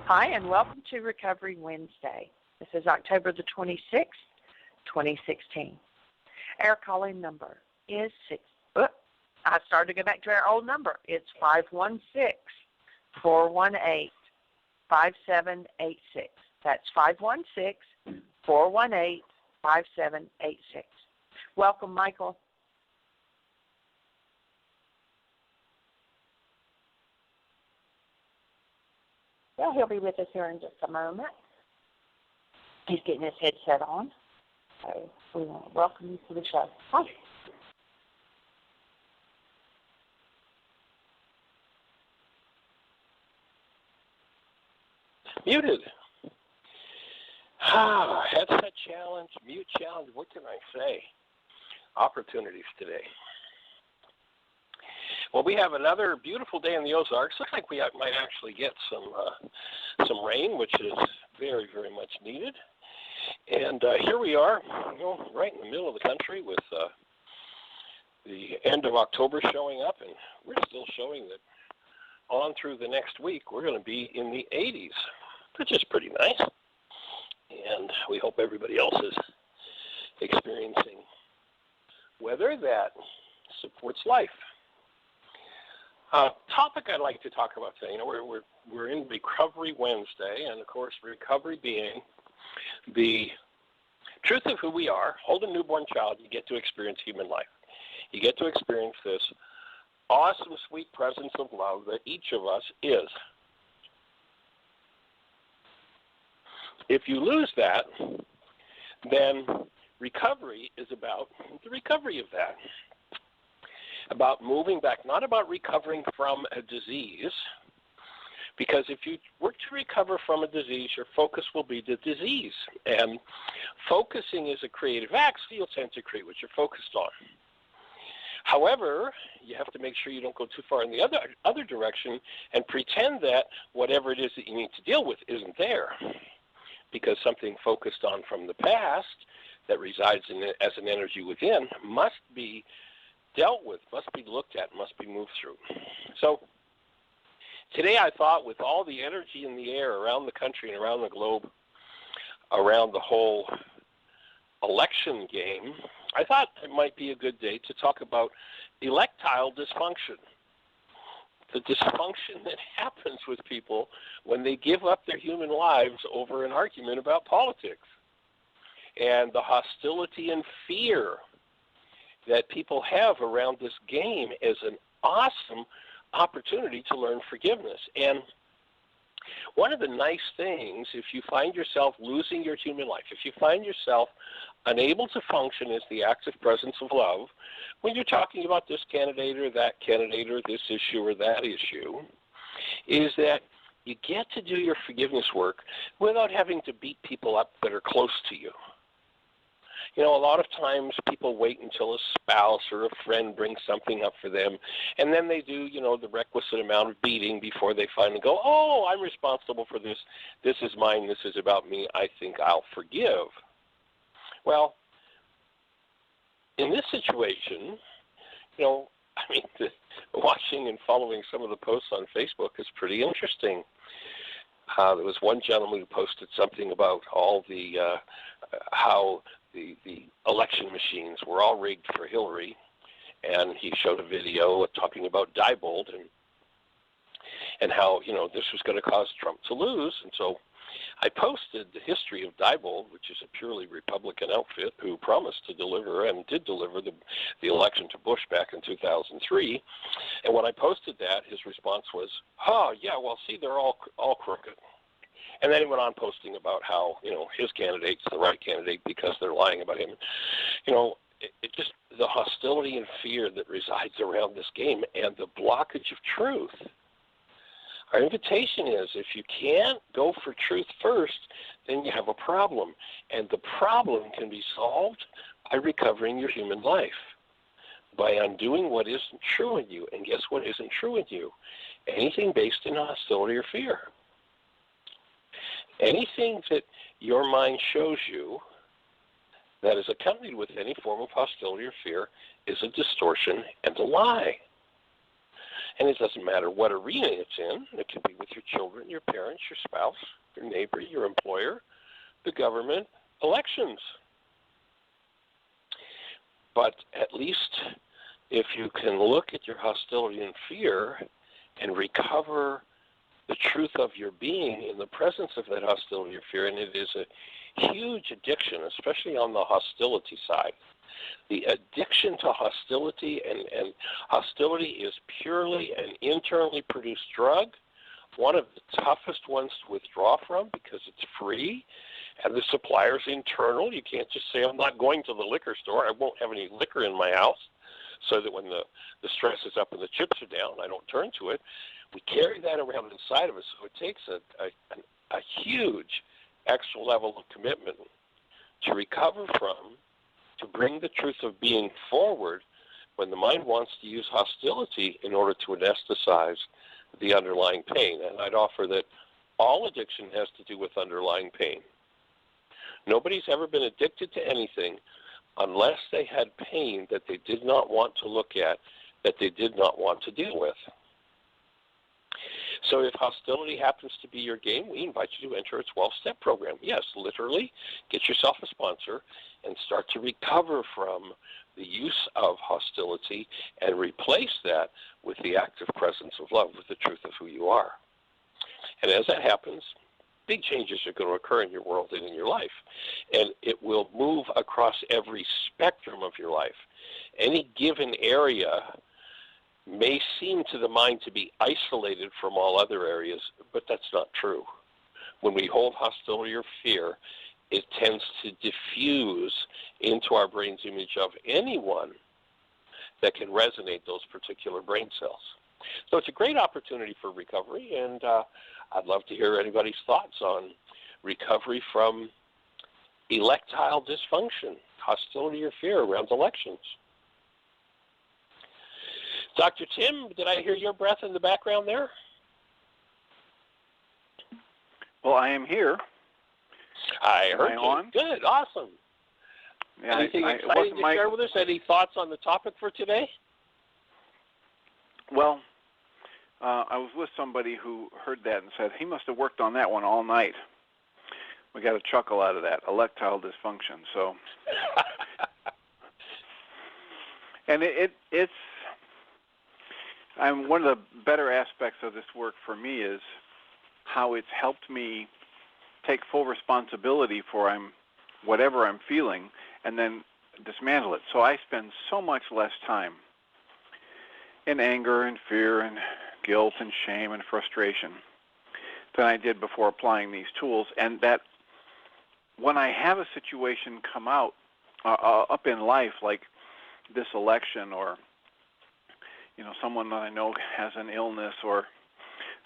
Hi, and welcome to Recovery Wednesday. This is October the 26th, 2016. Our calling number is I started to go back to our old number. It's 516-418-5786. That's 516-418-5786. Welcome, Michael. Well, he'll be with us here in just a moment. He's getting his headset on. So we want to welcome you to the show. Hi. Muted. Headset challenge, mute challenge. What can I say? Opportunities today. Well, we have another beautiful day in the Ozarks. Looks like we might actually get some rain, which is very, very much needed. And here we are, right in the middle of the country with the end of October showing up, and we're still showing that on through the next week we're going to be in the 80s, which is pretty nice. And we hope everybody else is experiencing weather that supports life. Topic I'd like to talk about today. We're in Recovery Wednesday, and of course, recovery being the truth of who we are. Hold a newborn child, you get to experience human life. You get to experience this awesome, sweet presence of love that each of us is. If you lose that, then recovery is about the recovery of that. About moving back, not about recovering from a disease, because if you work to recover from a disease, your focus will be the disease. And focusing is a creative act, so you'll tend to create what you're focused on. However, you have to make sure you don't go too far in the other direction and pretend that whatever it is that you need to deal with isn't there. Because something focused on from the past that resides in it as an energy within must be dealt with, must be looked at, must be moved through. So today I thought, with all the energy in the air around the country and around the globe, around the whole election game, I thought it might be a good day to talk about electile dysfunction. The dysfunction that happens with people when they give up their human lives over an argument about politics. And the hostility and fear that people have around this game is an awesome opportunity to learn forgiveness. And one of the nice things, if you find yourself losing your human life, if you find yourself unable to function as the active presence of love, when you're talking about this candidate or that candidate or this issue or that issue, is that you get to do your forgiveness work without having to beat people up that are close to you. A lot of times people wait until a spouse or a friend brings something up for them, and then they do, the requisite amount of beating before they finally go, oh, I'm responsible for this. This is mine. This is about me. I think I'll forgive. Well, in this situation, watching and following some of the posts on Facebook is pretty interesting. There was one gentleman who posted something about all the how the election machines were all rigged for Hillary, and he showed a video talking about Diebold and how this was going to cause Trump to lose. And so I posted the history of Diebold, which is a purely Republican outfit who promised to deliver and did deliver the election to Bush back in 2003. And when I posted that, his response was, see, they're all crooked. And then he went on posting about how, his candidate's the right candidate because they're lying about him. It just, the hostility and fear that resides around this game and the blockage of truth. Our invitation is, if you can't go for truth first, then you have a problem. And the problem can be solved by recovering your human life, by undoing what isn't true in you. And guess what isn't true in you? Anything based in hostility or fear. Anything that your mind shows you that is accompanied with any form of hostility or fear is a distortion and a lie. And it doesn't matter what arena it's in. It can be with your children, your parents, your spouse, your neighbor, your employer, the government, elections. But at least if you can look at your hostility and fear and recover the truth of your being in the presence of that hostility or fear, and it is a huge addiction, especially on the hostility side. The addiction to hostility, and hostility is purely an internally produced drug, one of the toughest ones to withdraw from because it's free, and the supplier's internal. You can't just say, I'm not going to the liquor store, I won't have any liquor in my house, so that when the stress is up and the chips are down, I don't turn to it. We carry that around inside of us, so it takes a huge extra level of commitment to recover from, to bring the truth of being forward when the mind wants to use hostility in order to anesthetize the underlying pain. And I'd offer that all addiction has to do with underlying pain. Nobody's ever been addicted to anything unless they had pain that they did not want to look at, that they did not want to deal with. So if hostility happens to be your game, we invite you to enter a 12-step program. Yes, literally, get yourself a sponsor and start to recover from the use of hostility and replace that with the active presence of love, with the truth of who you are. And as that happens, big changes are going to occur in your world and in your life. And it will move across every spectrum of your life. Any given area may seem to the mind to be isolated from all other areas, but that's not true. When we hold hostility or fear, it tends to diffuse into our brain's image of anyone that can resonate those particular brain cells. So it's a great opportunity for recovery, and I'd love to hear anybody's thoughts on recovery from electile dysfunction, hostility or fear around elections. Dr. Tim, did I hear your breath in the background there? Well, I am here. I heard you. On? Good, awesome. Yeah, Anything exciting to share with us? Any thoughts on the topic for today? Well, I was with somebody who heard that and said, he must have worked on that one all night. We got a chuckle out of that, electile dysfunction. So, and it's one of the better aspects of this work for me is how it's helped me take full responsibility for whatever I'm feeling and then dismantle it. So I spend so much less time in anger and fear and guilt and shame and frustration than I did before applying these tools. And that when I have a situation come out up in life, like this election, or someone that I know has an illness, or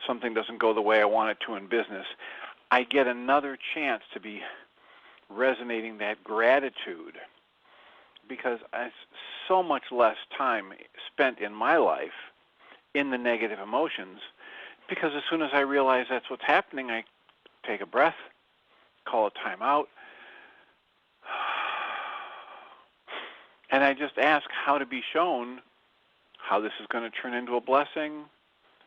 something doesn't go the way I want it to in business, I get another chance to be resonating that gratitude, because I so much less time spent in my life in the negative emotions, because as soon as I realize that's what's happening, I take a breath, call a time out, and I just ask how to be shown how this is going to turn into a blessing,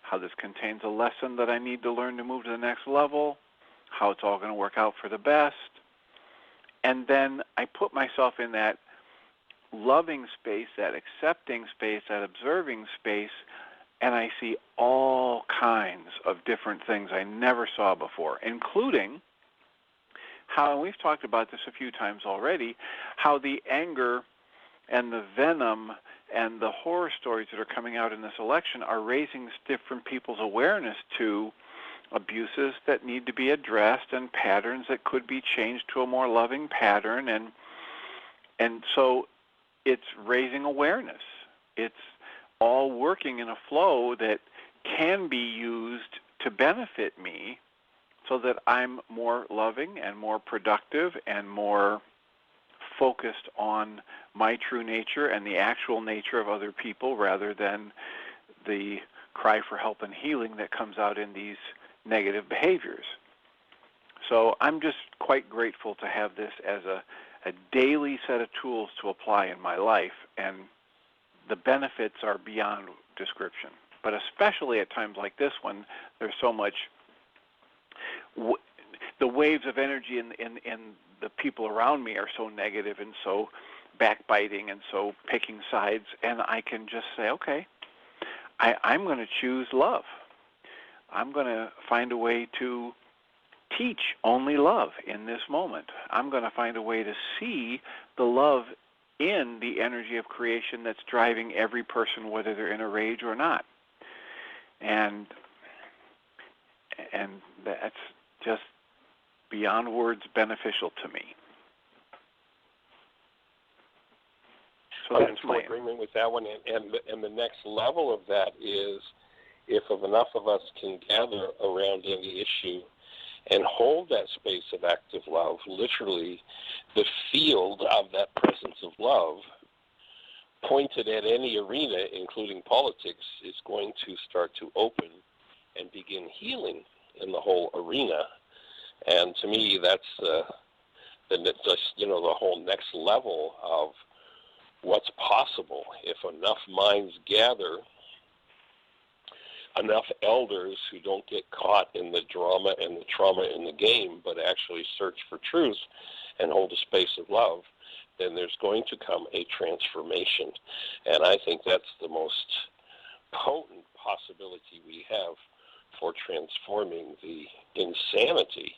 how this contains a lesson that I need to learn to move to the next level, how it's all going to work out for the best. And then I put myself in that loving space, that accepting space, that observing space, and I see all kinds of different things I never saw before, including how, and we've talked about this a few times already, how the anger and the venom and the horror stories that are coming out in this election are raising different people's awareness to abuses that need to be addressed and patterns that could be changed to a more loving pattern. And so it's raising awareness. It's all working in a flow that can be used to benefit me so that I'm more loving and more productive and more focused on my true nature and the actual nature of other people, rather than the cry for help and healing that comes out in these negative behaviors. So I'm just quite grateful to have this as a daily set of tools to apply in my life, and the benefits are beyond description. but especially at times like this when there's so much, the waves of energy in the people around me are so negative and so backbiting and so picking sides, and I can just say, okay, I'm going to choose love. I'm going to find a way to teach only love in this moment. I'm going to find a way to see the love in the energy of creation that's driving every person, whether they're in a rage or not. And that's just beyond words beneficial to me. So I'm that's in full agreement with that one. And the next level of that is if enough of us can gather around any issue and hold that space of active love, literally the field of that presence of love pointed at any arena, including politics, is going to start to open and begin healing in the whole arena. And to me, that's the whole next level of what's possible if enough minds gather, enough elders who don't get caught in the drama and the trauma in the game, but actually search for truth and hold a space of love, then there's going to come a transformation. And I think that's the most potent possibility we have for transforming the insanity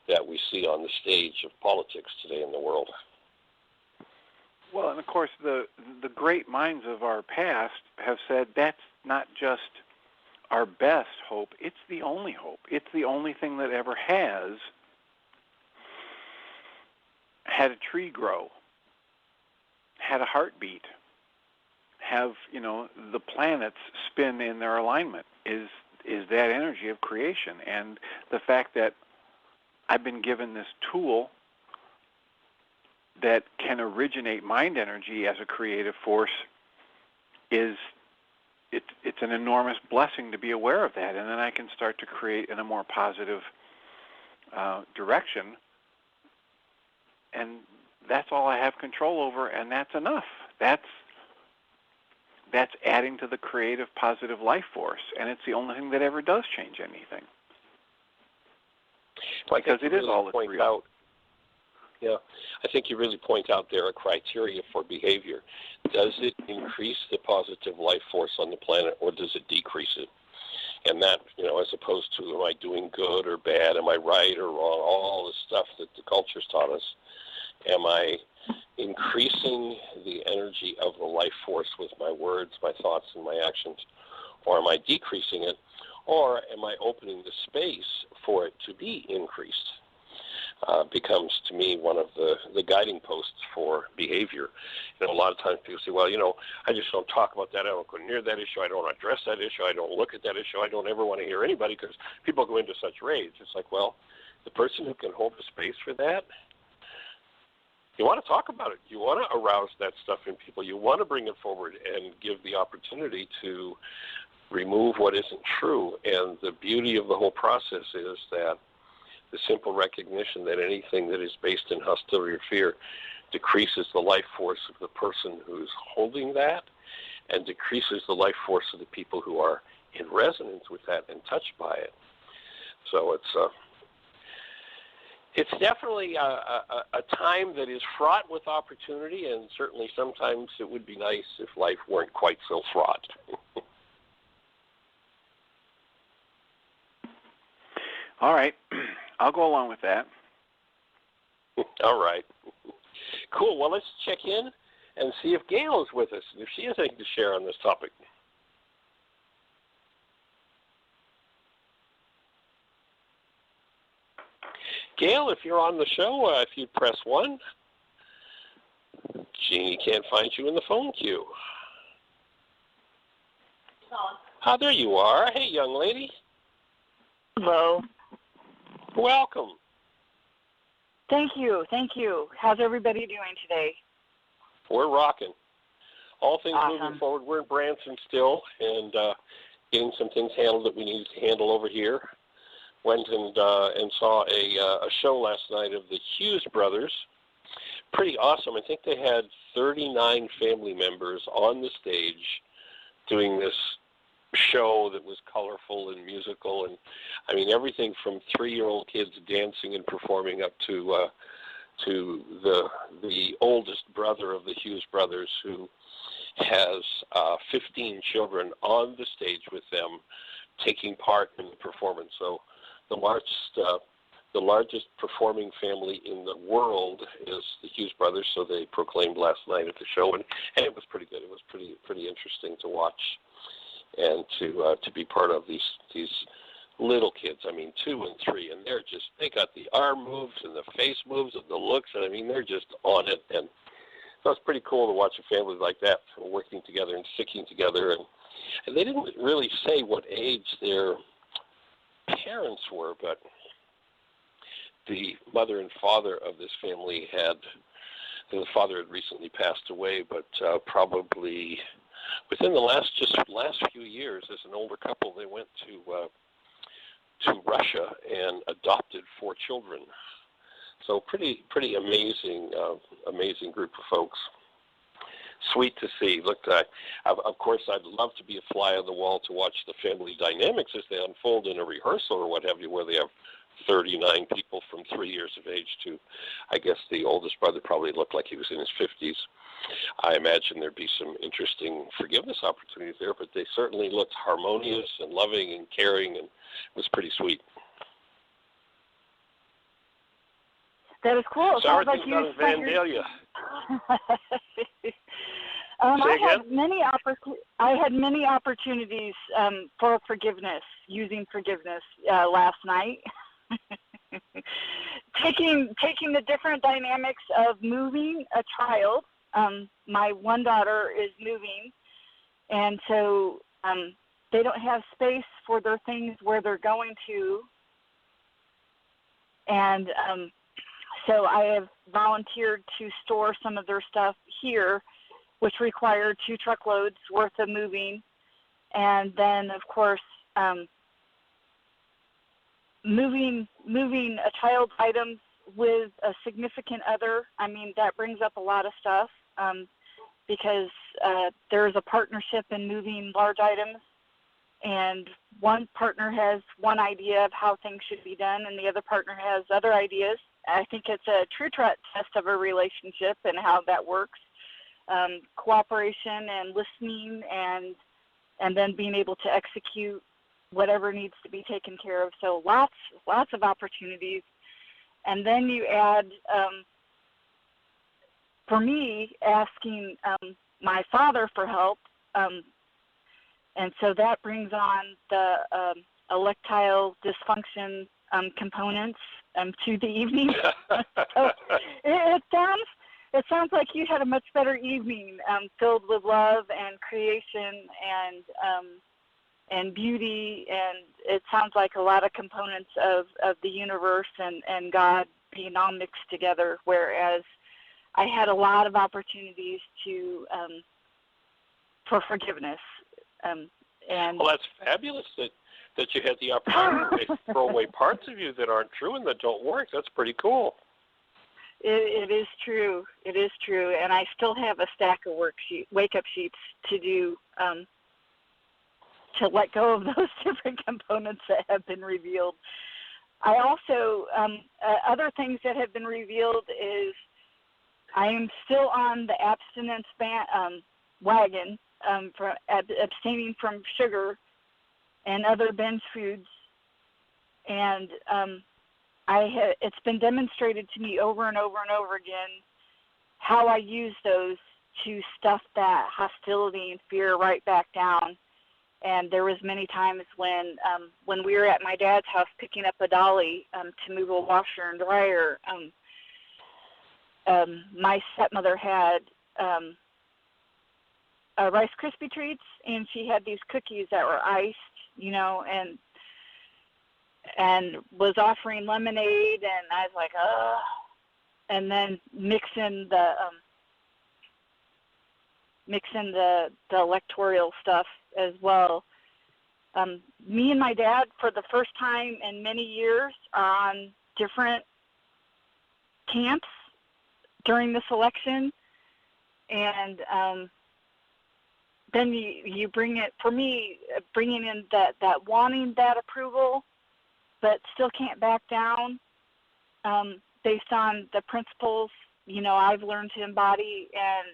that we see on the stage of politics today in the world. Well, and of course, the great minds of our past have said that's not just our best hope, it's the only hope. It's the only thing that ever has had a tree grow, had a heartbeat, have, the planets spin in their alignment, is that energy of creation. And the fact that I've been given this tool that can originate mind energy as a creative force it's an enormous blessing to be aware of that, and then I can start to create in a more positive direction, and that's all I have control over, and that's enough. That's adding to the creative, positive life force, and it's the only thing that ever does change anything. Because it is all that's real. Yeah, I think you really point out there a criteria for behavior. Does it increase the positive life force on the planet, or does it decrease it? And that, as opposed to am I doing good or bad, am I right or wrong, all the stuff that the culture's taught us, am I increasing the energy of the life force with my words, my thoughts, and my actions, or am I decreasing it, or am I opening the space for it to be increased? Becomes, to me, one of the guiding posts for behavior. A lot of times people say, well, I just don't talk about that. I don't go near that issue. I don't address that issue. I don't look at that issue. I don't ever want to hear anybody because people go into such rage. It's like, well, the person who can hold the space for that, you want to talk about it. You want to arouse that stuff in people. You want to bring it forward and give the opportunity to remove what isn't true. And the beauty of the whole process is that the simple recognition that anything that is based in hostility or fear decreases the life force of the person who's holding that and decreases the life force of the people who are in resonance with that and touched by it. So it's definitely a time that is fraught with opportunity, and certainly sometimes it would be nice if life weren't quite so fraught. All right. I'll go along with that. All right. Cool. Well, let's check in and see if Gail is with us, and if she has anything to share on this topic. Gail, if you're on the show, if you'd press 1. Jeannie can't find you in the phone queue. Ah, there you are. Hey, young lady. Hello. Welcome. Thank you. How's everybody doing today? We're rocking. All things Awesome. moving forward. We're in Branson still, and getting some things handled that we needed to handle over here. Went and saw a show last night of the Hughes brothers. Pretty awesome. I think they had 39 family members on the stage doing this show that was colorful and musical, and I mean everything from 3-year-old kids dancing and performing up to the oldest brother of the Hughes brothers, who has 15 children on the stage with them, taking part in the performance. So the largest performing family in the world is the Hughes brothers. So they proclaimed last night at the show, and it was pretty good. It was pretty interesting to watch and to be part of these little kids. I mean, 2 and 3, and they got the arm moves and the face moves and the looks, and I mean they're just on it. And so it's pretty cool to watch a family like that working together and sticking together. And they didn't really say what age their parents were, but the mother and father of this family the father had recently passed away, but probably within the last few years, as an older couple, they went to Russia and adopted 4 children. So pretty amazing group of folks. Sweet to see. Look, of course, I'd love to be a fly on the wall to watch the family dynamics as they unfold in a rehearsal or what have you, where they have 39 people from 3 years of age to, I guess the oldest brother probably looked like he was in his 50s. I imagine there'd be some interesting forgiveness opportunities there, but they certainly looked harmonious and loving and caring, and it was pretty sweet. That is cool. Sour Sounds like things you out of Vandalia. I had many opportunities for forgiveness, using forgiveness last night. taking the different dynamics of moving a child. My one daughter is moving, and so they don't have space for their things where they're going to, and so I have volunteered to store some of their stuff here, which required 2 truckloads worth of moving. And then, of course, moving a child's items with a significant other. I mean, that brings up a lot of stuff because there's a partnership in moving large items. And one partner has one idea of how things should be done, and the other partner has other ideas. I think it's a true test of a relationship and how that works. Cooperation and listening, and then being able to execute whatever needs to be taken care of. So lots of opportunities. And then you add, for me, asking my father for help. And so that brings on the erectile dysfunction components to the evening. So it sounds like you had a much better evening, filled with love and creation and beauty, and it sounds like a lot of components of the universe and God being all mixed together. Whereas I had a lot of opportunities for forgiveness. And well, that's fabulous that you had the opportunity to throw away parts of you that aren't true and that don't work. That's pretty cool. It is true. It is true. And I still have a stack of wake-up sheets to do to let go of those different components that have been revealed. I also, other things that have been revealed is I am still on the abstinence wagon, for abstaining from sugar and other binge foods, and it's been demonstrated to me over and over and over again how I use those to stuff that hostility and fear right back down. And there was many times when we were at my dad's house picking up a dolly to move a washer and dryer, my stepmother had Rice Krispie treats, and she had these cookies that were iced, and was offering lemonade, and I was like, ugh. And then mixing the electoral stuff as well. Me and my dad, for the first time in many years, are on different camps during this election, and then you bring it, for me, bringing in that wanting that approval, but still can't back down, based on the principles, I've learned to embody. And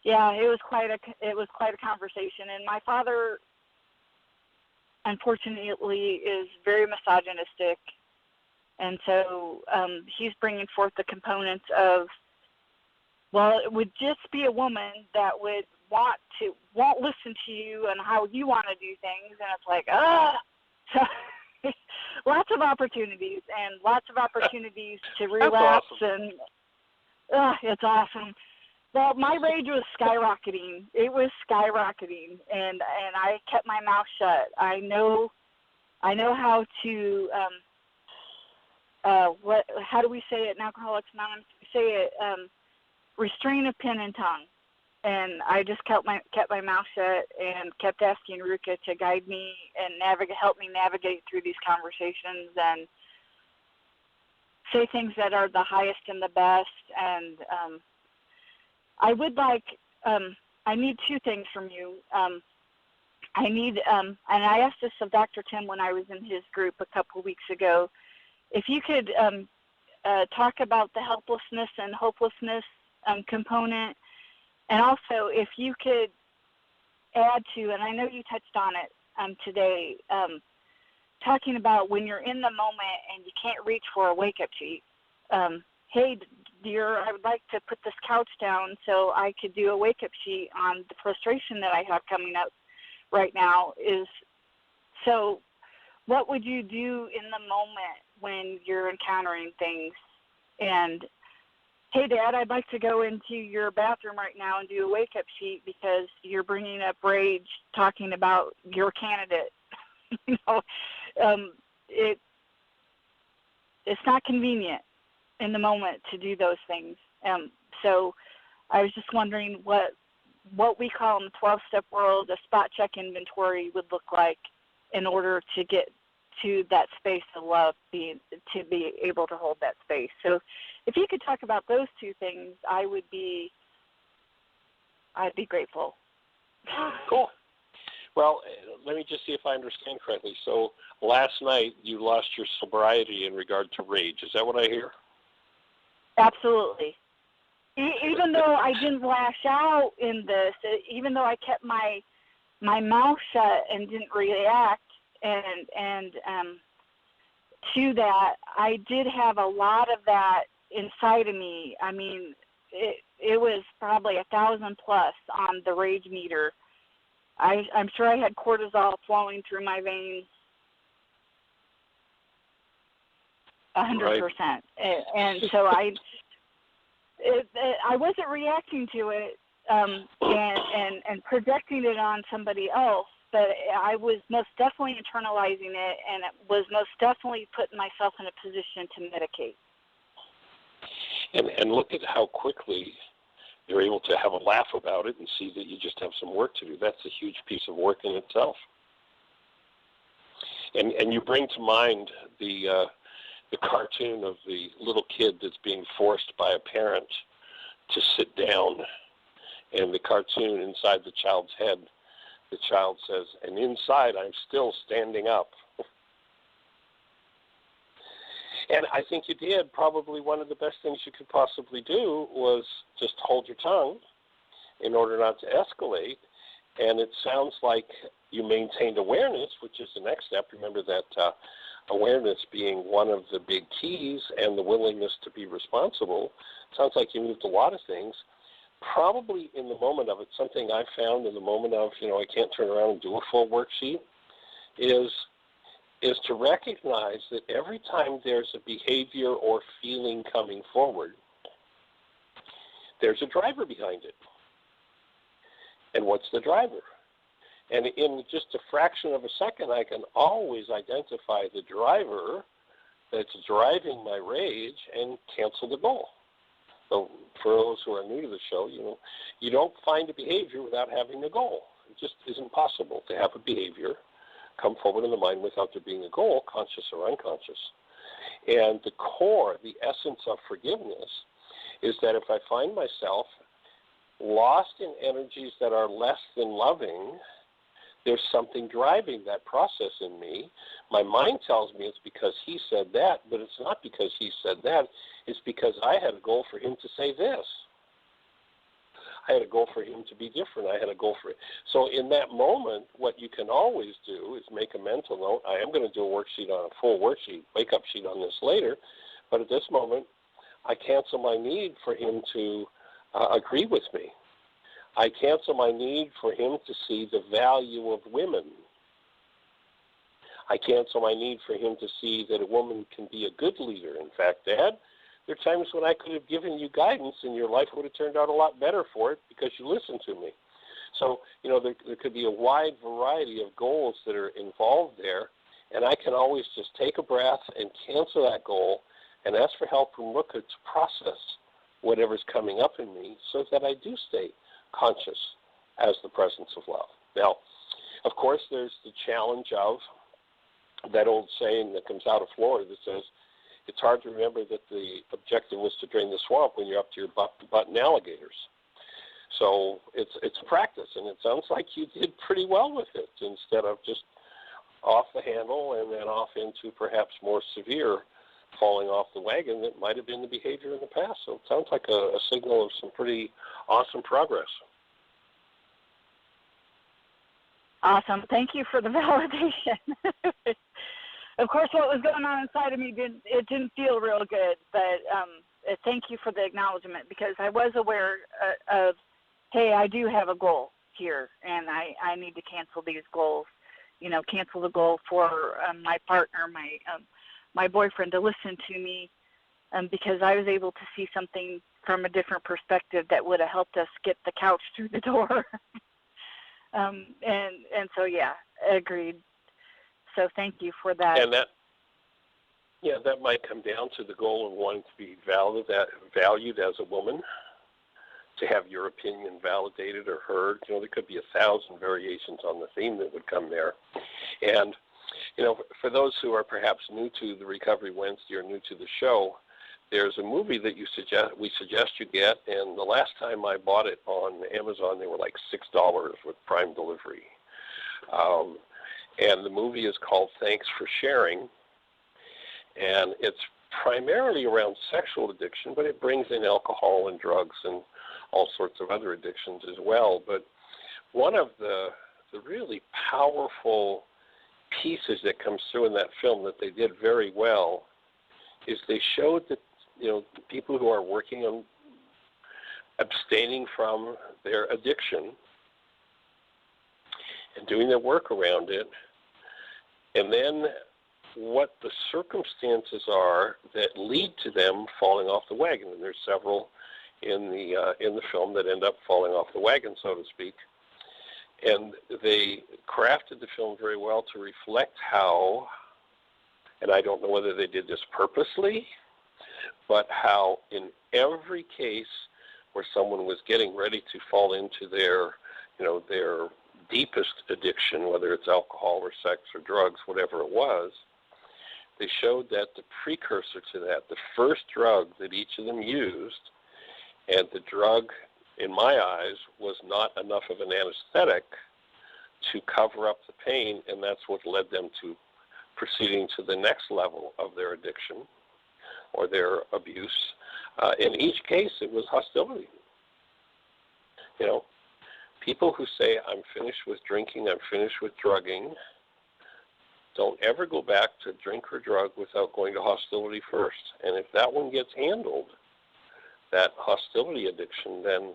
it was quite a conversation. And my father, unfortunately, is very misogynistic, and so he's bringing forth the components of, well, it would just be a woman that won't listen to you and how you want to do things, and it's like, so lots of opportunities to relapse. Awesome. And it's awesome. Well, my rage was skyrocketing. It was skyrocketing, and I kept my mouth shut. I know how to how do we say it in Alcoholics Anonymous? We say it, restrain of pen and tongue. And I just kept my mouth shut and kept asking Ruka to guide me and help me navigate through these conversations and say things that are the highest and the best. And I would like, I need two things from you. I need, and I asked this of Dr. Tim when I was in his group a couple weeks ago, if you could talk about the helplessness and hopelessness component, and also if you could add to, and I know you touched on it today, talking about when you're in the moment and you can't reach for a wake-up sheet. Hey, dear, I would like to put this couch down so I could do a wake-up sheet on the frustration that I have coming up right now. So what would you do in the moment when you're encountering things? And, hey, Dad, I'd like to go into your bathroom right now and do a wake-up sheet because you're bringing up rage talking about your candidate. It's not convenient in the moment to do those things. So I was just wondering what we call in the 12-step world a spot check inventory would look like in order to get to that space of love, to be able to hold that space. So if you could talk about those two things, I'd be grateful. Cool. Well, let me just see if I understand correctly. So last night you lost your sobriety in regard to rage. Is that what I hear? Absolutely. Even though I didn't lash out in this, even though I kept my mouth shut and didn't react, and to that, I did have a lot of that inside of me. I mean, it was probably 1,000 plus on the rage meter. I'm sure I had cortisol flowing through my veins 100%. Right. And so I wasn't reacting to it and projecting it on somebody else, but I was most definitely internalizing it, and it was most definitely putting myself in a position to medicate. And look at how quickly you're able to have a laugh about it and see that you just have some work to do. That's a huge piece of work in itself. And you bring to mind the cartoon of the little kid that's being forced by a parent to sit down, and the cartoon inside the child's head, the child says, and inside I'm still standing up. And I think you did. Probably one of the best things you could possibly do was just hold your tongue in order not to escalate. And it sounds like you maintained awareness, which is the next step. Remember that awareness being one of the big keys, and the willingness to be responsible. Sounds like you moved a lot of things. Probably in the moment of it, something I found in the moment of, I can't turn around and do a full worksheet, is to recognize that every time there's a behavior or feeling coming forward, there's a driver behind it. And what's the driver? And in just a fraction of a second, I can always identify the driver that's driving my rage and cancel the goal. So for those who are new to the show, you don't find a behavior without having a goal. It just isn't possible to have a behavior come forward in the mind without there being a goal, conscious or unconscious. And the core, the essence of forgiveness, is that if I find myself lost in energies that are less than loving, there's something driving that process in me. My mind tells me it's because he said that, but it's not because he said that. It's because I had a goal for him to say this. I had a goal for him to be different. I had a goal for it. So in that moment, what you can always do is make a mental note. I am going to do a worksheet on a full worksheet, wake-up sheet on this later, but at this moment, I cancel my need for him to agree with me. I cancel my need for him to see the value of women. I cancel my need for him to see that a woman can be a good leader. In fact, Dad, there are times when I could have given you guidance and your life would have turned out a lot better for it because you listened to me. So, there could be a wide variety of goals that are involved there, and I can always just take a breath and cancel that goal and ask for help from Ruka to process whatever's coming up in me so that I do stay conscious as the presence of love. Now, of course, there's the challenge of that old saying that comes out of Florida that says, it's hard to remember that the objective was to drain the swamp when you're up to your butt in alligators. So it's a practice, and it sounds like you did pretty well with it instead of just off the handle and then off into perhaps more severe falling off the wagon that might have been the behavior in the past. So it sounds like a signal of some pretty awesome progress. Awesome. Thank you for the validation. Of course, what was going on inside of me didn't feel real good, but thank you for the acknowledgement, because I was aware of, hey, I do have a goal here, and I need to cancel these goals. Cancel the goal for my partner, my boyfriend, to listen to me, because I was able to see something from a different perspective that would have helped us get the couch through the door. And so, yeah, agreed. So thank you for that. And that might come down to the goal of wanting to be valued as a woman, to have your opinion validated or heard. There could be 1,000 variations on the theme that would come there. And, for those who are perhaps new to the Recovery Wednesday or new to the show, there's a movie that we suggest you get, and the last time I bought it on Amazon, they were like $6 with Prime delivery. And the movie is called Thanks for Sharing, and it's primarily around sexual addiction, but it brings in alcohol and drugs and all sorts of other addictions as well. But one of the really powerful pieces that comes through in that film that they did very well is they showed that, people who are working on abstaining from their addiction and doing their work around it, and then what the circumstances are that lead to them falling off the wagon. And there's several in the film that end up falling off the wagon, so to speak. And they crafted the film very well to reflect how, and I don't know whether they did this purposely, but how in every case where someone was getting ready to fall into their deepest addiction, whether it's alcohol or sex or drugs, whatever it was, they showed that the precursor to that, the first drug that each of them used, and the drug, in my eyes, was not enough of an anesthetic to cover up the pain, and that's what led them to proceeding to the next level of their addiction or their abuse. In each case, it was hostility. People who say, I'm finished with drinking, I'm finished with drugging, don't ever go back to drink or drug without going to hostility first. And if that one gets handled, that hostility addiction, then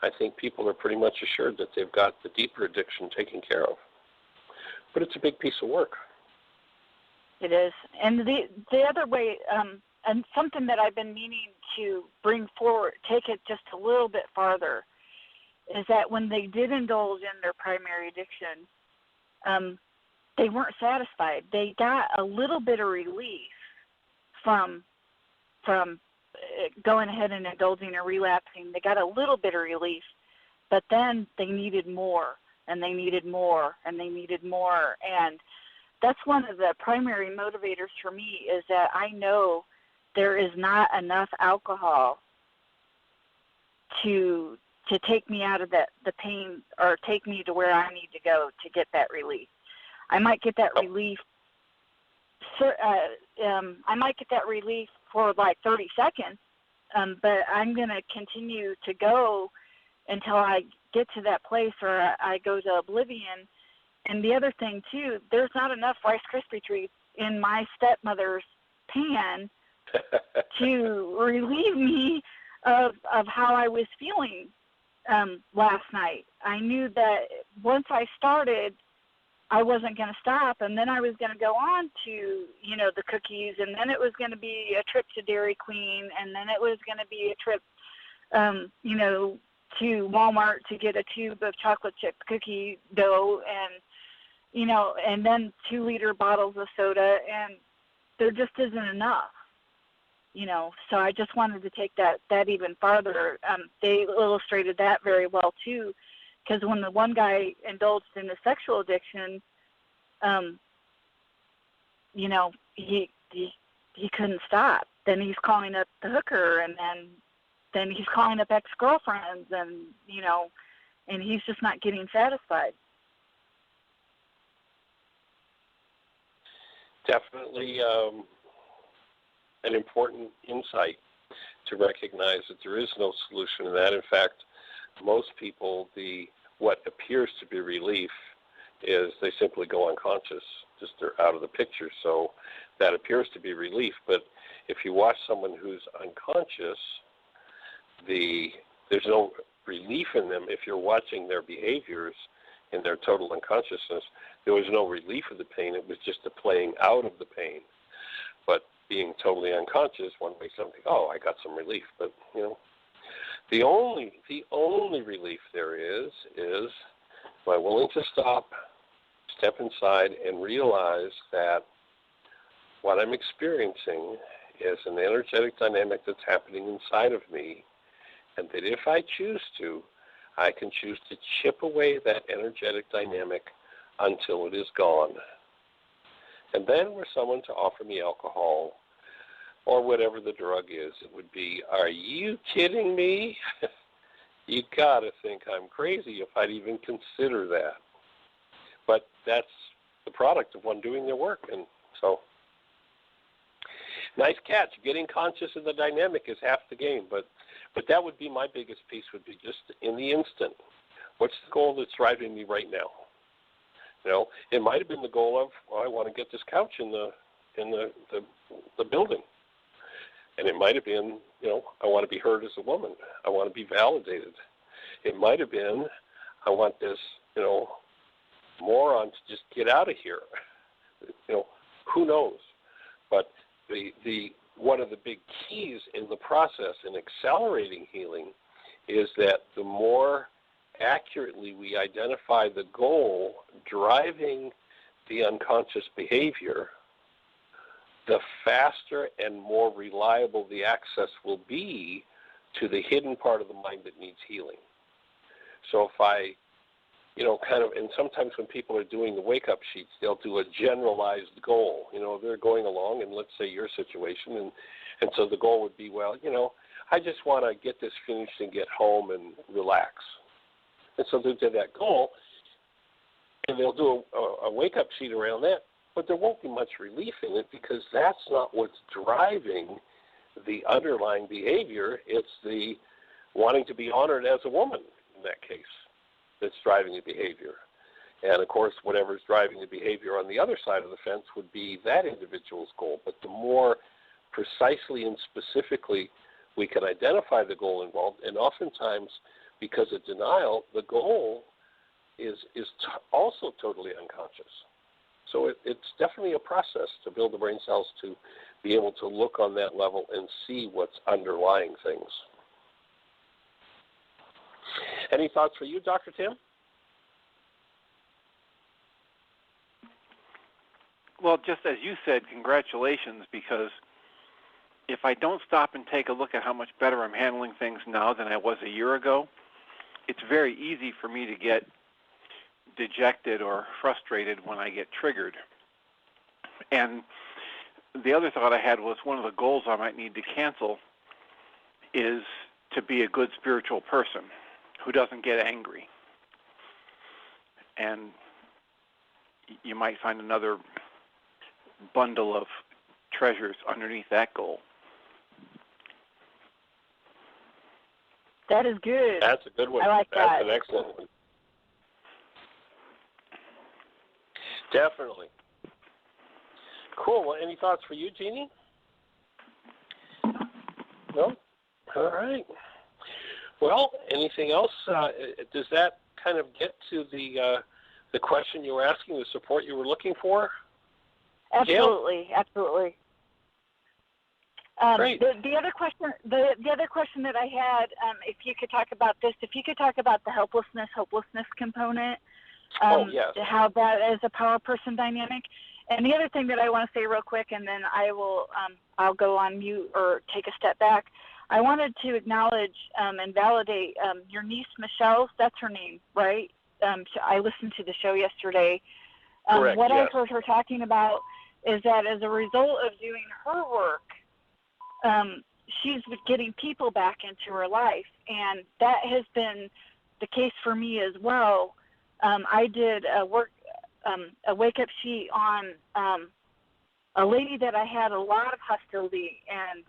I think people are pretty much assured that they've got the deeper addiction taken care of. But it's a big piece of work. It is. And the other way, and something that I've been meaning to bring forward, take it just a little bit farther, is that when they did indulge in their primary addiction, they weren't satisfied. They got a little bit of relief from going ahead and indulging or relapsing. They got a little bit of relief, but then they needed more, and they needed more, and they needed more. And that's one of the primary motivators for me, is that I know there is not enough alcohol to to take me out of the pain or take me to where I need to go to get that relief. I might get that relief. I might get that relief for like 30 seconds, but I'm going to continue to go until I get to that place or I go to oblivion. And the other thing, too, there's not enough Rice Krispie treats in my stepmother's pan to relieve me of how I was feeling last night. I knew that once I started, I wasn't going to stop, and then I was going to go on to, the cookies, and then it was going to be a trip to Dairy Queen, and then it was going to be a trip, to Walmart to get a tube of chocolate chip cookie dough, and then 2-liter bottles of soda, and there just isn't enough. So I just wanted to take that even farther. They illustrated that very well too, because when the one guy indulged in the sexual addiction, he couldn't stop. Then he's calling up the hooker, and then he's calling up ex-girlfriends, and and he's just not getting satisfied. Definitely an important insight to recognize that there is no solution to that. In fact, most people, what appears to be relief is they simply go unconscious, just they're out of the picture. So that appears to be relief. But if you watch someone who's unconscious, there's no relief in them. If you're watching their behaviors in their total unconsciousness, there was no relief of the pain. It was just a playing out of the pain. But being totally unconscious, one way something, I got some relief. But, the only relief there is am I willing to stop, step inside, and realize that what I'm experiencing is an energetic dynamic that's happening inside of me, and that if I choose to, I can choose to chip away that energetic dynamic until it is gone. And then were someone to offer me alcohol or whatever the drug is, it would be, are you kidding me? You got to think I'm crazy if I'd even consider that. But that's the product of one doing their work. And so, nice catch. Getting conscious of the dynamic is half the game. But that would be my biggest piece, would be just in the instant. What's the goal that's driving me right now? It might have been the goal of, I want to get this couch in the building. And it might have been, I want to be heard as a woman. I want to be validated. It might have been, I want this, moron to just get out of here. Who knows? But the one of the big keys in the process in accelerating healing is that the more accurately we identify the goal driving the unconscious behavior, the faster and more reliable the access will be to the hidden part of the mind that needs healing. So if I, and sometimes when people are doing the wake-up sheets, they'll do a generalized goal. They're going along, and let's say your situation, and so the goal would be, I just want to get this finished and get home and relax. And so they'll do that goal, and they'll do a wake-up sheet around that, but there won't be much relief in it because that's not what's driving the underlying behavior. It's the wanting to be honored as a woman in that case that's driving the behavior. And, of course, whatever's driving the behavior on the other side of the fence would be that individual's goal. But the more precisely and specifically we can identify the goal involved, and oftentimes because of denial, the goal is also totally unconscious. So it's definitely a process to build the brain cells to be able to look on that level and see what's underlying things. Any thoughts for you, Dr. Tim? Well, just as you said, congratulations, because if I don't stop and take a look at how much better I'm handling things now than I was a year ago, it's very easy for me to get dejected or frustrated when I get triggered. And the other thought I had was one of the goals I might need to cancel is to be a good spiritual person. who doesn't get angry. And you might find another bundle of treasures underneath that goal. That is good. That's a good one. I like That's that. an excellent one. Definitely. Cool. Well, any thoughts for you, Jeannie? No? All right. Well, anything else? Does that kind of get to the question you were asking, the support you were looking for? Absolutely, absolutely. Great. The other question that I had, if you could talk about this, if you could talk about the hopelessness component, Yes. how that is a power person dynamic. And the other thing that I want to say real quick, and then I'll go on mute or take a step back. I wanted to acknowledge and validate your niece Michelle's. That's her name, right? I listened to the show yesterday. Correct, what yes. I heard her talking about is that as a result of doing her work, she's getting people back into her life, and that has been the case for me as well. I did a wake-up sheet on a lady that I had a lot of hostility and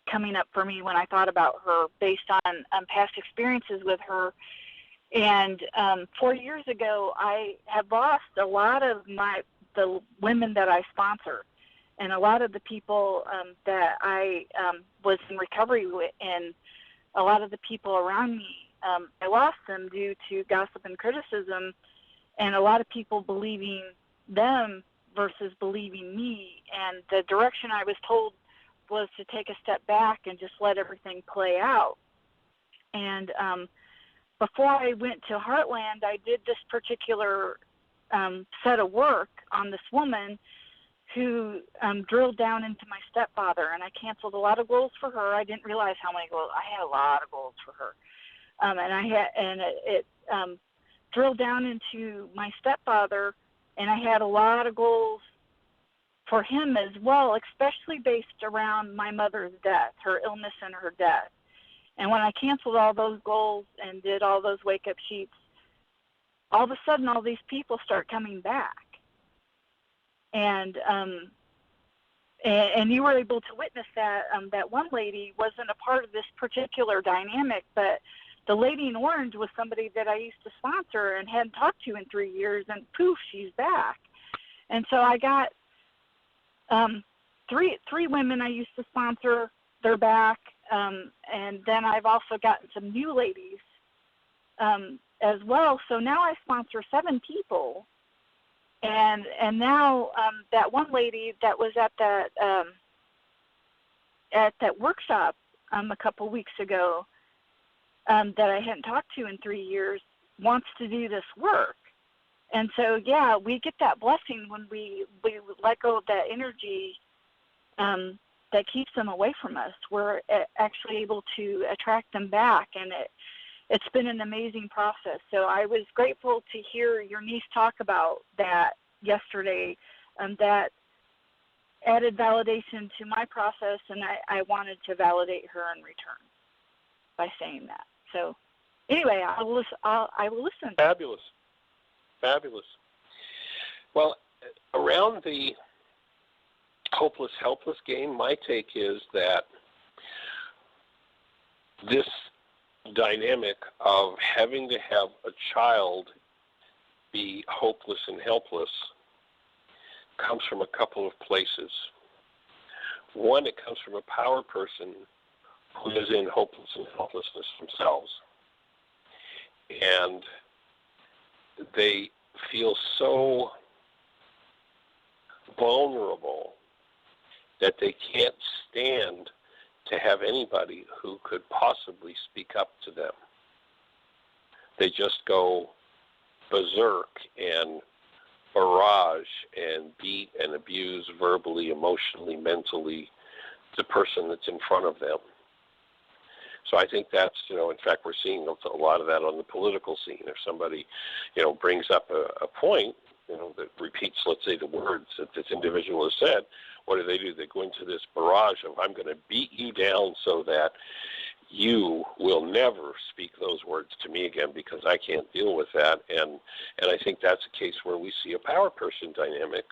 coming up for me when I thought about her based on past experiences with her. And 4 years ago, I had lost a lot of the women that I sponsor, and a lot of the people that I was in recovery with, and a lot of the people around me. I lost them due to gossip and criticism, and a lot of people believing them versus believing me. And the direction I was told was to take a step back and just let everything play out. And before I went to Heartland, I did this particular set of work on this woman who drilled down into my stepfather, and I canceled a lot of goals for her. I didn't realize how many goals. I had a lot of goals for her. It drilled down into my stepfather, and I had a lot of goals for him as well, especially based around my mother's death, her illness and her death. And when I canceled all those goals and did all those wake-up sheets, all of a sudden all these people start coming back. And you were able to witness that. That one lady wasn't a part of this particular dynamic, but the lady in orange was somebody that I used to sponsor and hadn't talked to in 3 years, and poof, she's back. And so I got three women I used to sponsor, they're back. And then I've also gotten some new ladies as well. So now I sponsor 7 people. And now that one lady that was at that workshop a couple weeks ago that I hadn't talked to in 3 years wants to do this work. And so, yeah, we get that blessing when we let go of that energy that keeps them away from us. We're actually able to attract them back, and it's been an amazing process. So I was grateful to hear your niece talk about that yesterday, that added validation to my process, and I wanted to validate her in return by saying that. So anyway, I will listen. Fabulous. Well, around the hopeless, helpless game, my take is that this dynamic of having to have a child be hopeless and helpless comes from a couple of places. One, it comes from a power person who is in hopeless and helplessness themselves. And they feel so vulnerable that they can't stand to have anybody who could possibly speak up to them. They just go berserk and barrage and beat and abuse verbally, emotionally, mentally the person that's in front of them. So I think that's, in fact, we're seeing a lot of that on the political scene. If somebody, brings up a point, that repeats, let's say, the words that this individual has said, what do? They go into this barrage of, I'm going to beat you down so that you will never speak those words to me again because I can't deal with that. And I think that's a case where we see a power person dynamic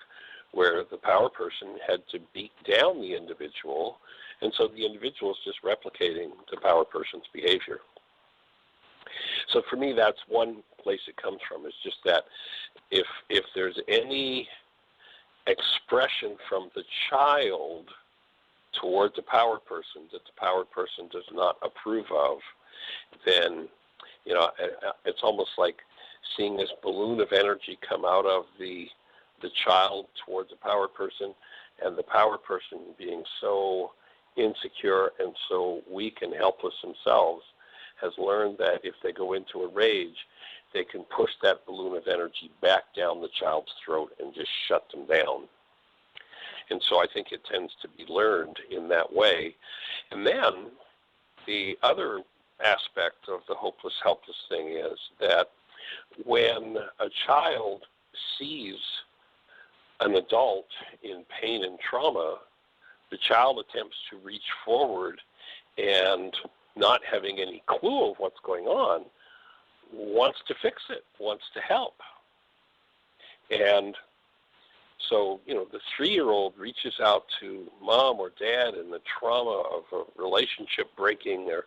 where the power person had to beat down the individual, and so the individual is just replicating the power person's behavior. So for me, that's one place it comes from. It's just that if there's any expression from the child towards a power person that the power person does not approve of, then, you know, it's almost like seeing this balloon of energy come out of the child towards a power person, and the power person being so insecure and so weak and helpless themselves has learned that if they go into a rage, they can push that balloon of energy back down the child's throat and just shut them down. And so I think it tends to be learned in that way. And then the other aspect of the hopeless, helpless thing is that when a child sees an adult in pain and trauma, the child attempts to reach forward and, not having any clue of what's going on, wants to fix it, wants to help. And so, you know, the 3-year-old reaches out to mom or dad in the trauma of a relationship breaking or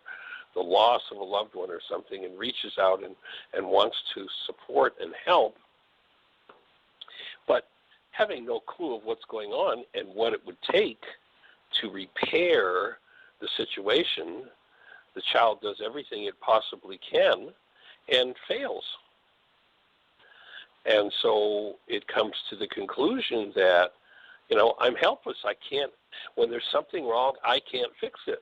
the loss of a loved one or something, and reaches out and wants to support and help, but having no clue of what's going on and what it would take to repair the situation, the child does everything it possibly can and fails. And so it comes to the conclusion that, you know, I'm helpless. I can't, when there's something wrong, I can't fix it.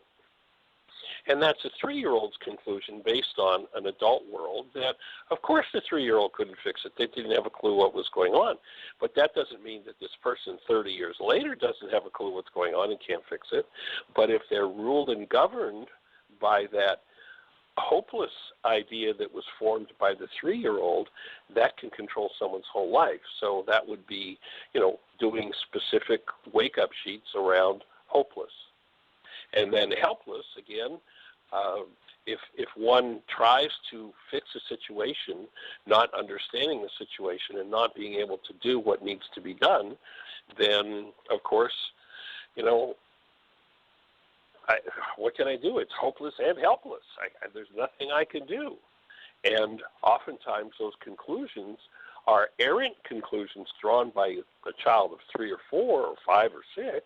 And that's a 3-year-old's conclusion based on an adult world that, of course, the 3-year-old couldn't fix it. They didn't have a clue what was going on. But that doesn't mean that this person 30 years later doesn't have a clue what's going on and can't fix it. But if they're ruled and governed by that hopeless idea that was formed by the 3-year-old, that can control someone's whole life. So that would be, you know, doing specific wake-up sheets around hopeless. And then helpless, again, if one tries to fix a situation, not understanding the situation and not being able to do what needs to be done, then, of course, you know, what can I do? It's hopeless and helpless. There's nothing I can do. And oftentimes those conclusions are errant conclusions drawn by a child of 3 or 4 or 5 or 6,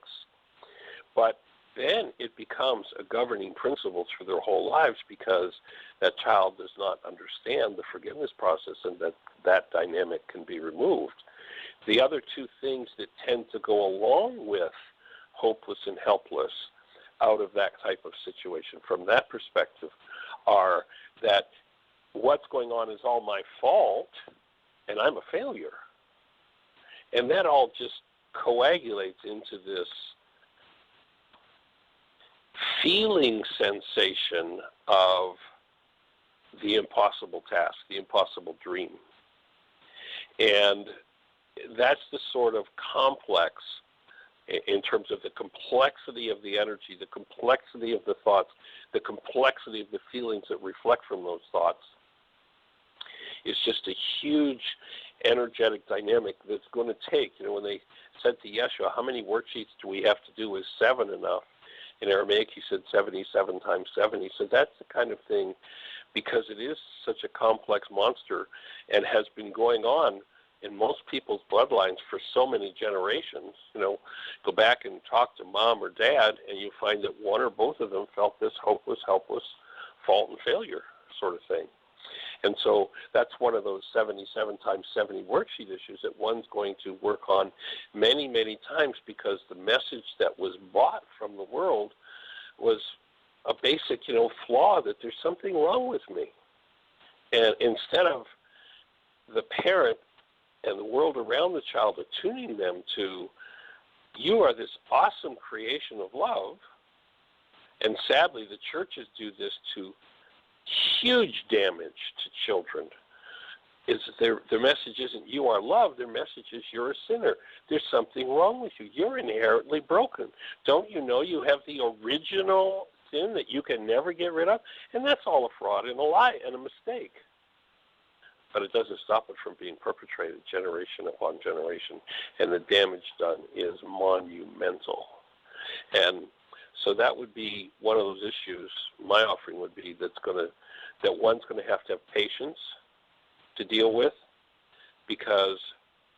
but then it becomes a governing principle for their whole lives because that child does not understand the forgiveness process and that dynamic can be removed. The other two things that tend to go along with hopeless and helpless out of that type of situation from that perspective are that what's going on is all my fault and I'm a failure. And that all just coagulates into this feeling sensation of the impossible task, the impossible dream. And that's the sort of complex in terms of the complexity of the energy, the complexity of the thoughts, the complexity of the feelings that reflect from those thoughts. It's just a huge energetic dynamic that's going to take, you know, when they said to Yeshua, how many worksheets do we have to do? Is 7 enough? In Aramaic, he said 77 times 7. He said that's the kind of thing, because it is such a complex monster and has been going on in most people's bloodlines for so many generations. You know, go back and talk to mom or dad, and you find that one or both of them felt this hopeless, helpless, fault and failure sort of thing. And so that's one of those 77 times 70 worksheet issues that one's going to work on many, many times, because the message that was bought from the world was a basic, you know, flaw, that there's something wrong with me. And instead of the parent and the world around the child attuning them to, you are this awesome creation of love, and sadly the churches do this to huge damage to children, is their message isn't you are loved, their message is you're a sinner. There's something wrong with you. You're inherently broken. Don't you know you have the original sin that you can never get rid of, and that's all a fraud and a lie and a mistake. But it doesn't stop it from being perpetrated generation upon generation, and the damage done is monumental. And so that would be one of those issues. My offering would be that one's going to have patience to deal with, because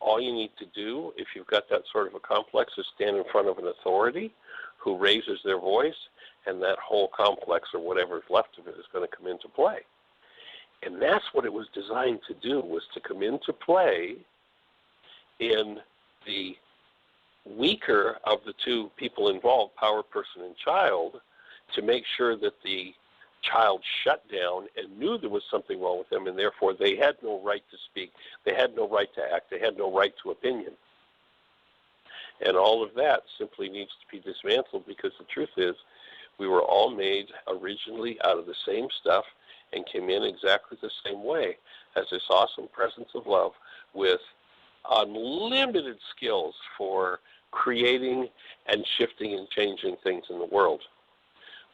all you need to do, if you've got that sort of a complex, is stand in front of an authority who raises their voice, and that whole complex, or whatever is left of it, is going to come into play. And that's what it was designed to do, was to come into play in the weaker of the two people involved, power person and child, to make sure that the child shut down and knew there was something wrong with them, and therefore they had no right to speak, they had no right to act, they had no right to opinion. And all of that simply needs to be dismantled, because the truth is, we were all made originally out of the same stuff and came in exactly the same way, as this awesome presence of love with unlimited skills for creating and shifting and changing things in the world.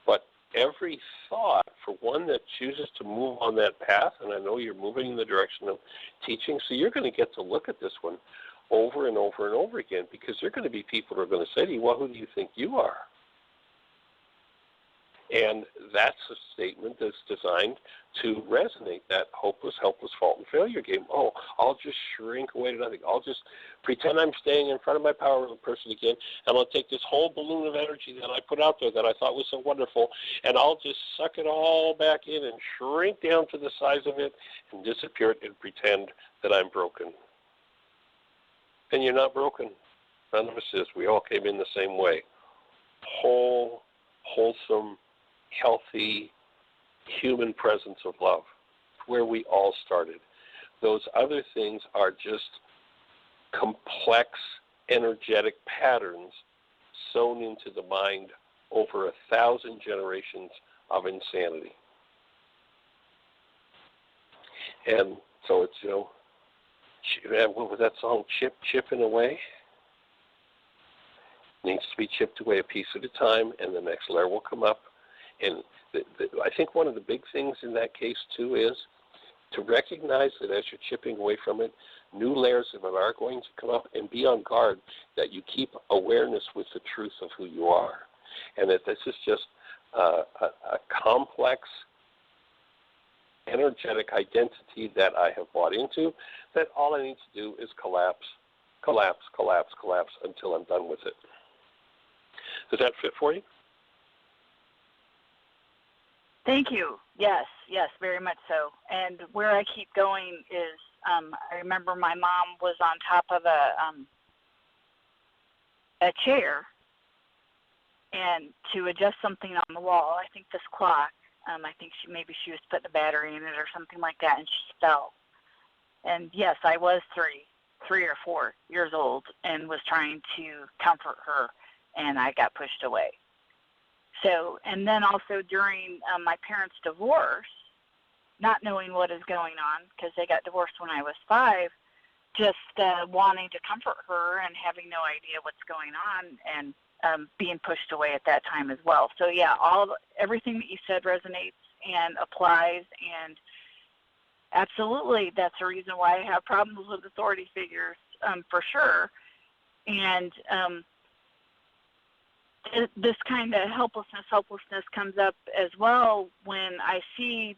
But every thought, for one that chooses to move on that path, and I know you're moving in the direction of teaching, so you're going to get to look at this one over and over and over again, because there are going to be people who are going to say to you, well, who do you think you are? And that's a statement that's designed to resonate, that hopeless, helpless, fault and failure game. Oh, I'll just shrink away to nothing. I'll just pretend I'm standing in front of my power person again, and I'll take this whole balloon of energy that I put out there that I thought was so wonderful, and I'll just suck it all back in and shrink down to the size of it and disappear it and pretend that I'm broken. And you're not broken. None of us is. We all came in the same way. Whole, wholesome, healthy human presence of love, where we all started. Those other things are just complex, energetic patterns sewn into the mind over 1,000 generations of insanity. And so it's, what was that song, Chipping Away? Needs to be chipped away a piece at a time, and the next layer will come up. And I think one of the big things in that case, too, is to recognize that as you're chipping away from it, new layers of it are going to come up, and be on guard that you keep awareness with the truth of who you are. And that this is just a complex, energetic identity that I have bought into, that all I need to do is collapse until I'm done with it. Does that fit for you? Thank you. Yes, very much so. And where I keep going is, I remember my mom was on top of a chair, and to adjust something on the wall, I think this clock, I think maybe she was putting a battery in it or something like that, and she fell. And yes, I was three or 4 years old, and was trying to comfort her, and I got pushed away. So, and then also during my parents' divorce, not knowing what is going on, because they got divorced when I was 5, just wanting to comfort her and having no idea what's going on, and being pushed away at that time as well. So yeah, everything that you said resonates and applies, and absolutely, that's the reason why I have problems with authority figures, for sure. And this kind of hopelessness comes up as well when I see,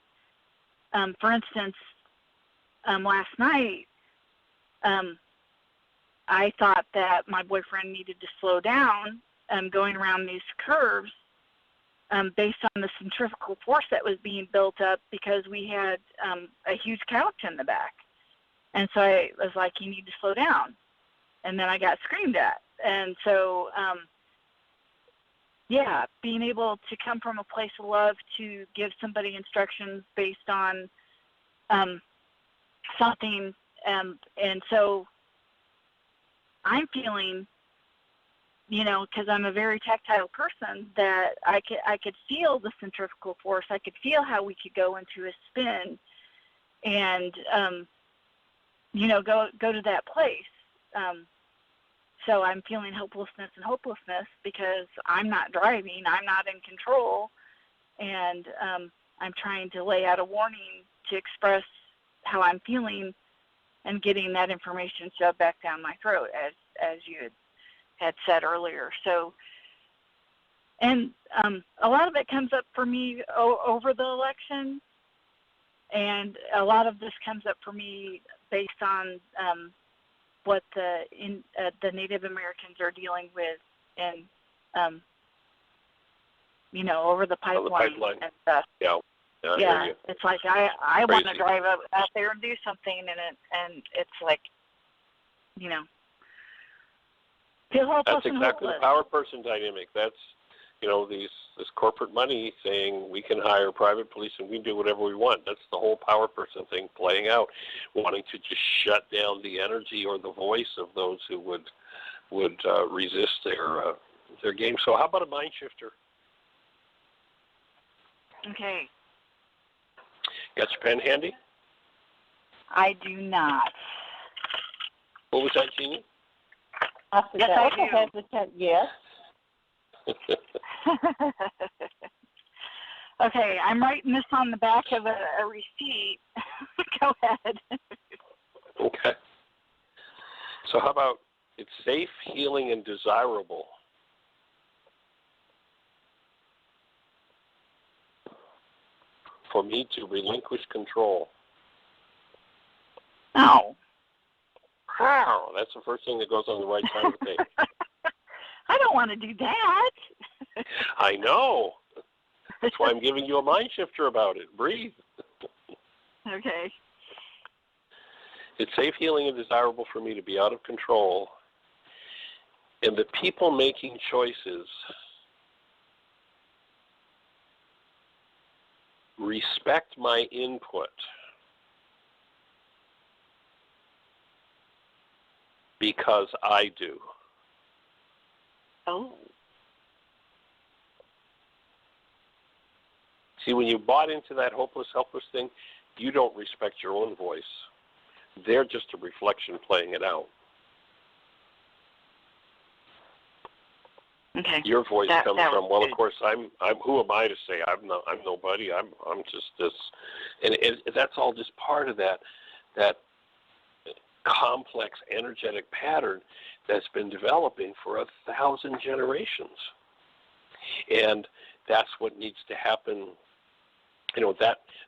for instance, last night, I thought that my boyfriend needed to slow down going around these curves based on the centrifugal force that was being built up, because we had a huge couch in the back. And so I was like, you need to slow down. And then I got screamed at. And so, yeah, being able to come from a place of love to give somebody instructions based on something. And so I'm feeling, because I'm a very tactile person, that I could feel the centrifugal force. I could feel how we could go into a spin and, go to that place. So I'm feeling hopelessness because I'm not driving, I'm not in control, and I'm trying to lay out a warning to express how I'm feeling, and getting that information shoved back down my throat, as you had said earlier. So, and a lot of it comes up for me over the election, and a lot of this comes up for me based on what the Native Americans are dealing with, and over the pipeline and stuff. Yeah, it's like I want to drive out there and do something, and it's like, feel hopeless. That's exactly the power person dynamic. That's this corporate money saying we can hire private police and we can do whatever we want. That's the whole power person thing playing out, wanting to just shut down the energy or the voice of those who would resist their game. So how about a mind shifter? Okay. Got your pen handy? I do not. What was that, Jeannie? Yes, I do. Yes. Okay, I'm writing this on the back of a receipt. Go ahead. Okay. So how about it's safe, healing, and desirable for me to relinquish control. Oh. Wow, that's the first thing that goes on the right side of the page. I don't want to do that. I know. That's why I'm giving you a mind shifter about it. Breathe. Okay. It's safe, healing, and desirable for me to be out of control. And the people making choices respect my input because I do. Oh. See, when you bought into that hopeless, helpless thing, you don't respect your own voice. They're just a reflection playing it out. Okay. Your voice comes from, well, good. of course, I'm. Who am I to say I'm nobody? I'm just this, and that's all just part of that complex energetic pattern that's been developing for 1,000 generations, and that's what needs to happen.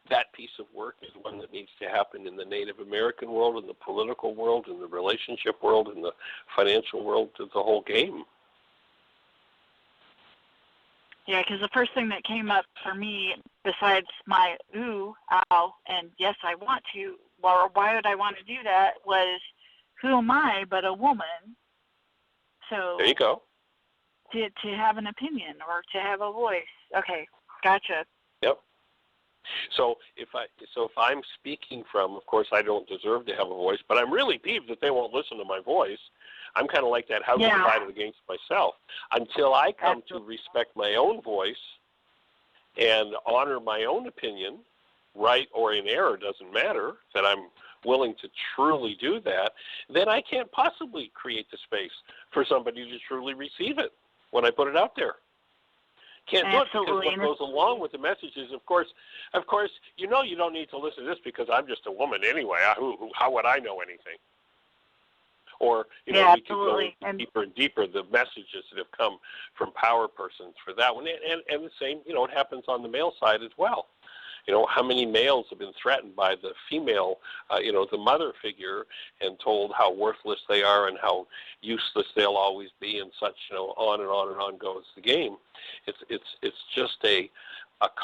That piece of work is one that needs to happen in the Native American world, in the political world, in the relationship world, in the financial world, to the whole game. Yeah, because the first thing that came up for me, besides my ooh, ow, and yes, I want to, or why would I want to do that, was who am I but a woman? So There you go. To have an opinion or to have a voice. Okay, gotcha. Yep. So if I'm speaking from, of course, I don't deserve to have a voice, but I'm really peeved that they won't listen to my voice. I'm kind of like that house divided against myself. Until I come to respect my own voice and honor my own opinion, right or in error, doesn't matter, that I'm willing to truly do that, then I can't possibly create the space for somebody to truly receive it when I put it out there. Can't do it because what goes along with the message is, of course, you don't need to listen to this because I'm just a woman anyway. How would I know anything? Or, we can go deeper and deeper, the messages that have come from power persons for that one. And the same, it happens on the male side as well. How many males have been threatened by the female, the mother figure, and told how worthless they are and how useless they'll always be, and such, on and on and on goes the game. It's just a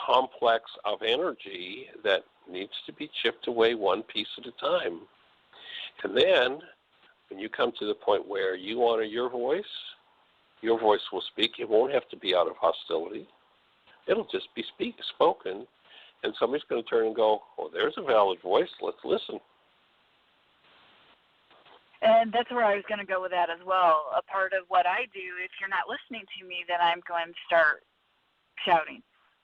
complex of energy that needs to be chipped away one piece at a time. And then, when you come to the point where you honor your voice will speak. It won't have to be out of hostility. It'll just be spoken. And somebody's going to turn and go, oh, there's a valid voice. Let's listen. And that's where I was going to go with that as well. A part of what I do, if you're not listening to me, then I'm going to start shouting.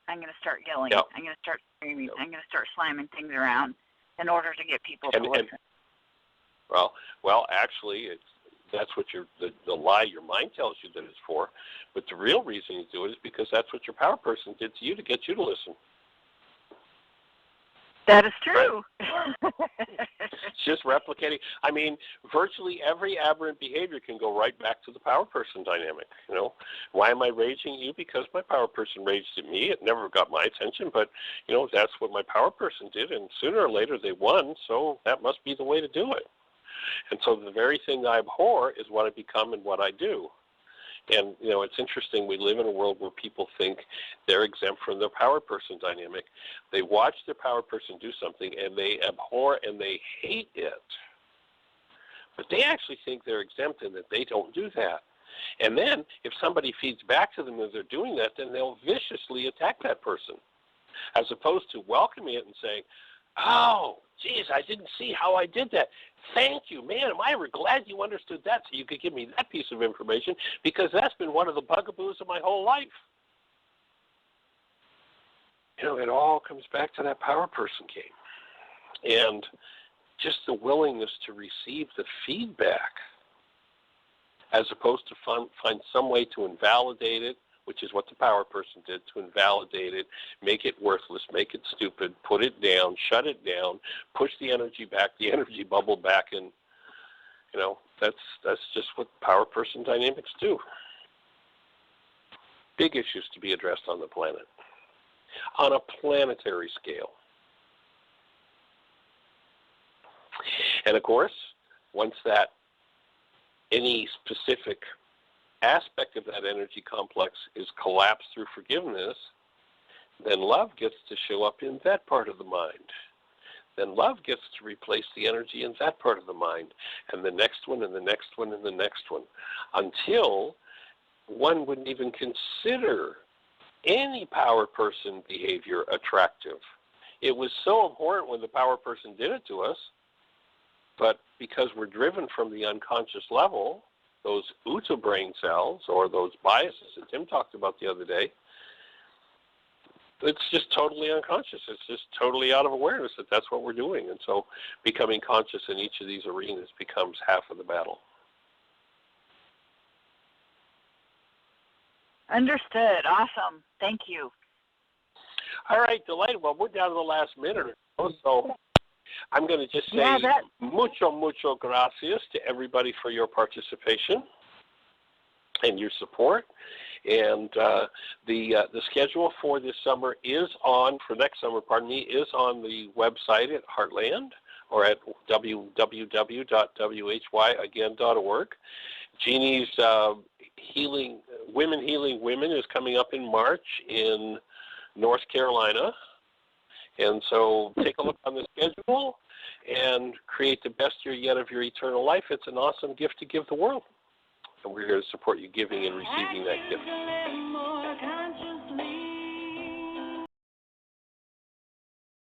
I'm going to start yelling. Yep. I'm going to start screaming. I'm going to start slamming things around in order to get people to listen. Well, actually, that's what the lie your mind tells you that it's for. But the real reason you do it is because that's what your power person did to you to get you to listen. That is true. It's just replicating. I mean, virtually every aberrant behavior can go right back to the power person dynamic. You know, why am I raging at you? Because my power person raged at me. It never got my attention, but, you know, that's what my power person did, and sooner or later they won, so that must be the way to do it. And so the very thing I abhor is what I become and what I do. And, you know, it's interesting. We live in a world where people think they're exempt from their power person dynamic. They watch their power person do something, and they abhor and they hate it. But they actually think they're exempt and that they don't do that. And then if somebody feeds back to them that they're doing that, then they'll viciously attack that person, as opposed to welcoming it and saying, oh, geez, I didn't see how I did that. Thank you, man. Am I ever glad you understood that so you could give me that piece of information, because that's been one of the bugaboos of my whole life. You know, it all comes back to that power person game. And just the willingness to receive the feedback as opposed to find some way to invalidate it, which is what the power person did, to invalidate it, make it worthless, make it stupid, put it down, shut it down, push the energy back, the energy bubble back, and, you know, that's just what power person dynamics do. Big issues to be addressed on the planet, on a planetary scale. And of course, once that any specific aspect of that energy complex is collapsed through forgiveness, then love gets to show up in that part of the mind. Then love gets to replace the energy in that part of the mind, and the next one, and the next one, and the next one, until one wouldn't even consider any power person behavior attractive. It was so abhorrent when the power person did it to us, but because we're driven from the unconscious level, those UTA brain cells, or those biases that Tim talked about the other day, it's just totally unconscious. It's just totally out of awareness that that's what we're doing. And so becoming conscious in each of these arenas becomes half of the battle. Understood. Awesome. Thank you. All right, delighted. Well, we're down to the last minute or so I'm going to just say mucho gracias to everybody for your participation and your support. And the schedule for this summer is on, for next summer, is on the website at Heartland or at www.whyagain.org. Jeannie's Women Healing Women is coming up in March in North Carolina. And so take a look on the schedule and create the best year yet of your eternal life. It's an awesome gift to give the world. And we're here to support you giving and receiving that gift.